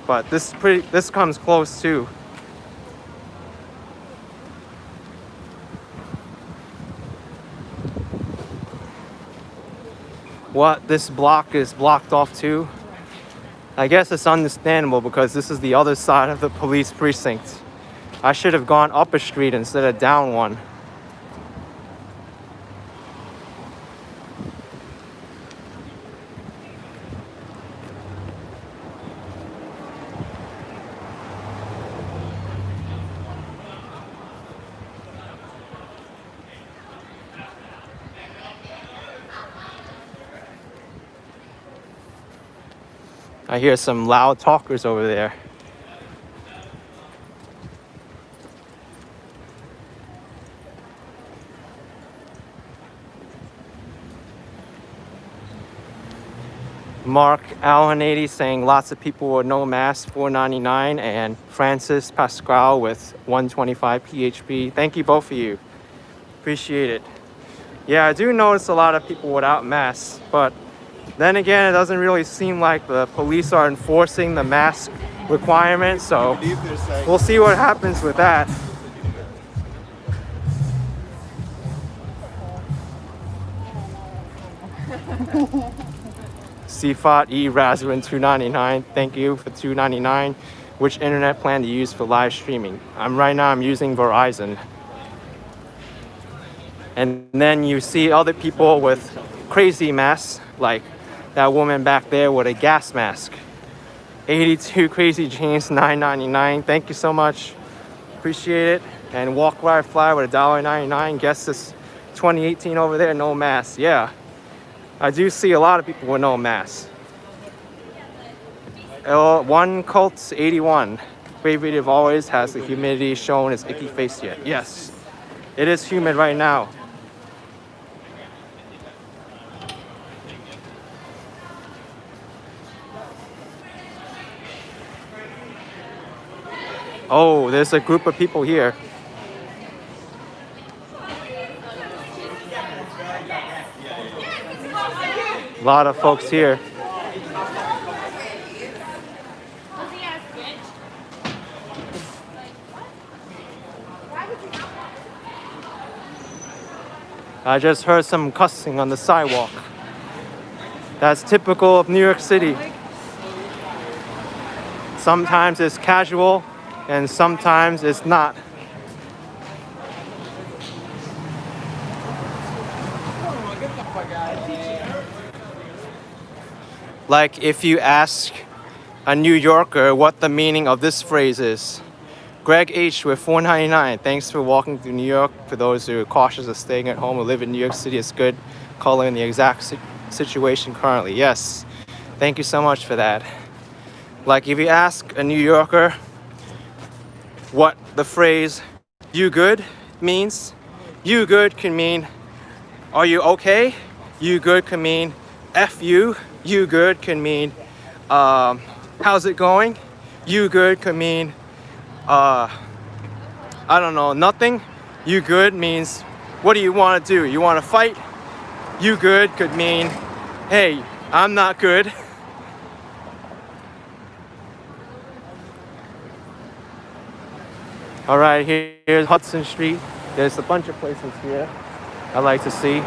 But this comes close too. What? This block is blocked off too? I guess it's understandable because this is the other side of the police precinct. I should have gone up a street instead of down one. I hear some loud talkers over there. Mark Allen80 saying lots of people with no mask, $4.99, and Francis Pascal with 125 PHP. Thank you both of you. Appreciate it. Yeah, I do notice a lot of people without masks, but then again, it doesn't really seem like the police are enforcing the mask requirement, so we'll see what happens with that. Sifat E. Razwin 299. Thank you for 299. Which internet plan do you use for live streaming? Right now I'm using Verizon. And then you see other people with crazy masks, like that woman back there with a gas mask. 82 Crazy James, $9.99. Thank you so much. Appreciate it. And Walk Ride Fly with $1.99. Guess this 2018 over there, no mask. Yeah, I do see a lot of people with no masks. One Colts 81. Favorite of always, has the humidity shown its icky face yet? Yes, it is humid right now. Oh, there's a group of people here. A lot of folks here. I just heard some cussing on the sidewalk. That's typical of New York City. Sometimes it's casual and sometimes it's not. Like if you ask a New Yorker what the meaning of this phrase is. Greg H with $4.99. Thanks for walking through New York. For those who are cautious of staying at home or live in New York City, it's good calling the exact situation currently. Yes, thank you so much for that. Like if you ask a New Yorker what the phrase "you good" means, you good can mean are you okay? You good can mean F you. You good can mean how's it going? You good can mean I don't know, nothing. You good means what do you want to do? You want to fight? You good could mean hey, I'm not good. All right, here's Hudson Street. There's a bunch of places here I like to see.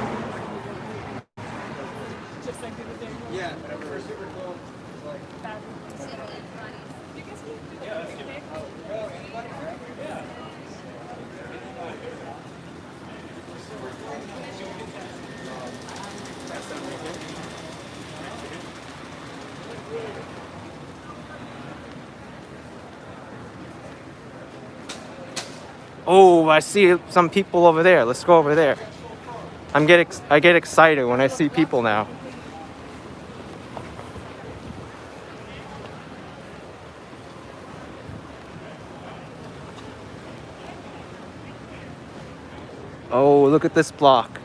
Oh, I see some people over there. Let's go over there. I get excited when I see people now. Oh, look at this block.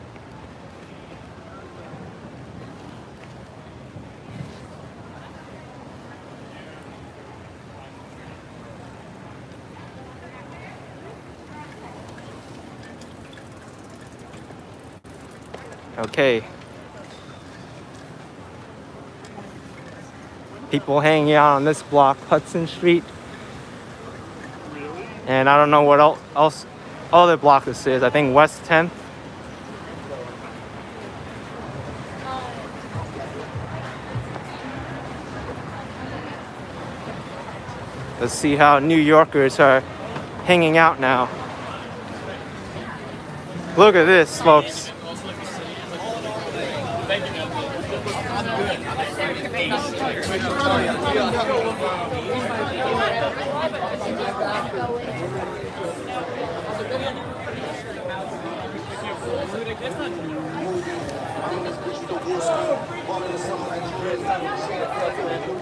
Okay. People hanging out on this block, Hudson Street. And I don't know what else other block this is. I think West 10th. Let's see how New Yorkers are hanging out now. Look at this, folks.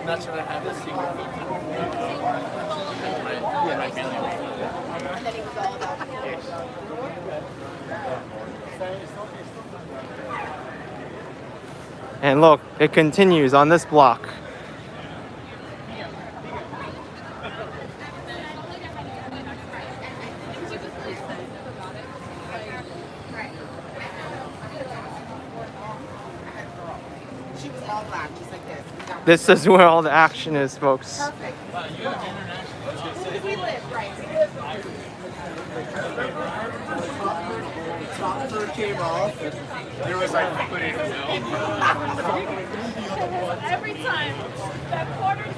That's what I have this secret. My family. And look, it continues on this block. This is where all the action is, folks. Perfect. We live, right. Top third came off. There was like, Every time. That quarter table.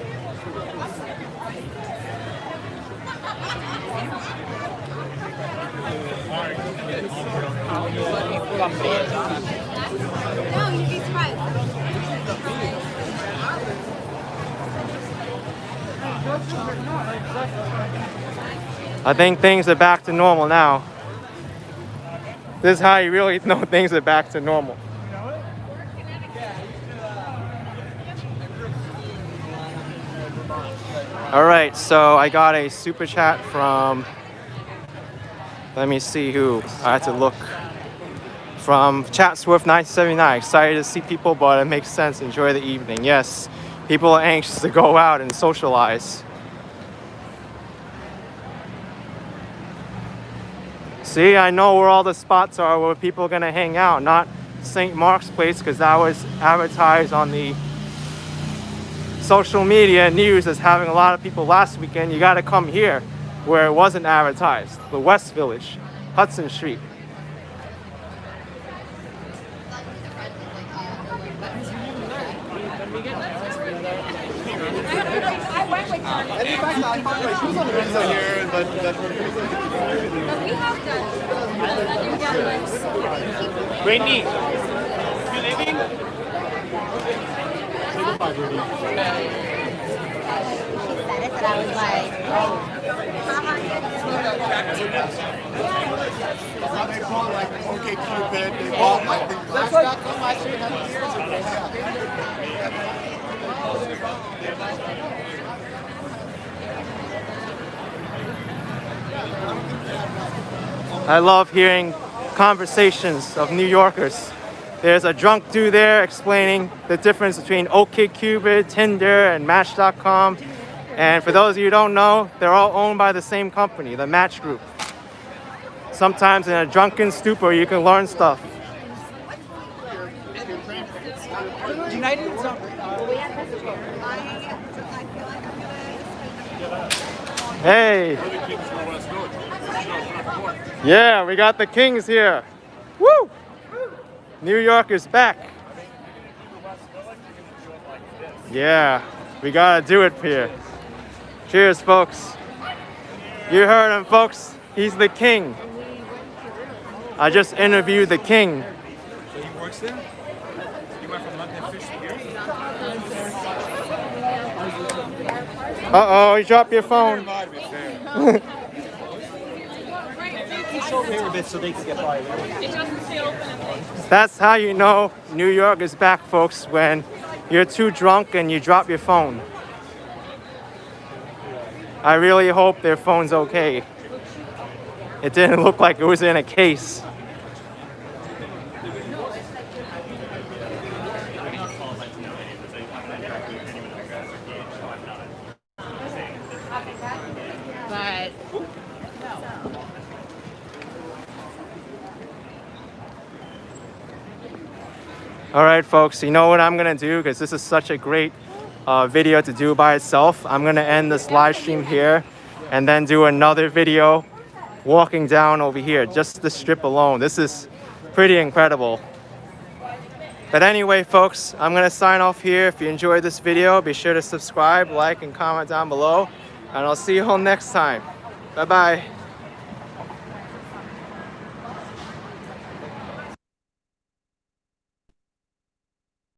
No, you'd be surprised. I think things are back to normal now. This is how you really know things are back to normal. All right, so I got a super chat from, let me see who, I had to look. From Chatsworth 979, excited to see people, but it makes sense, enjoy the evening. Yes, people are anxious to go out and socialize. See, I know where all the spots are where people are gonna hang out, not St. Mark's Place, because that was advertised on the social media news as having a lot of people last weekend. You gotta come here where it wasn't advertised, the West Village, Hudson Street. I went with her. And in fact, I found my shoes on the pizza here, but But we have done. Brittany, you leaving? I was like, they bought like OK Cupid, they bought like the glass.com last year, 100 years ago. I love hearing conversations of New Yorkers. There's a drunk dude there explaining the difference between OkCupid, Tinder, and Match.com. And for those of you who don't know, they're all owned by the same company, the Match Group. Sometimes in a drunken stupor, you can learn stuff. Hey! Yeah, we got the Kings here. Woo! New York is back. Yeah, we gotta do it here. Cheers, folks. You heard him, folks. He's the king. I just interviewed the king. So he works there? You went from London Fish to here? Uh-oh, you dropped your phone. That's how you know New York is back, folks, when you're too drunk and you drop your phone. I really hope their phone's okay. It didn't look like it was in a case. but All right, folks, you know what I'm gonna do, because this is such a great video to do by itself. I'm gonna end this live stream here and then do another video walking down over here, just the strip alone. This is pretty incredible. But anyway, folks, I'm gonna sign off here. If you enjoyed this video, be sure to subscribe, like, and comment down below. And I'll see you all next time. Bye-bye.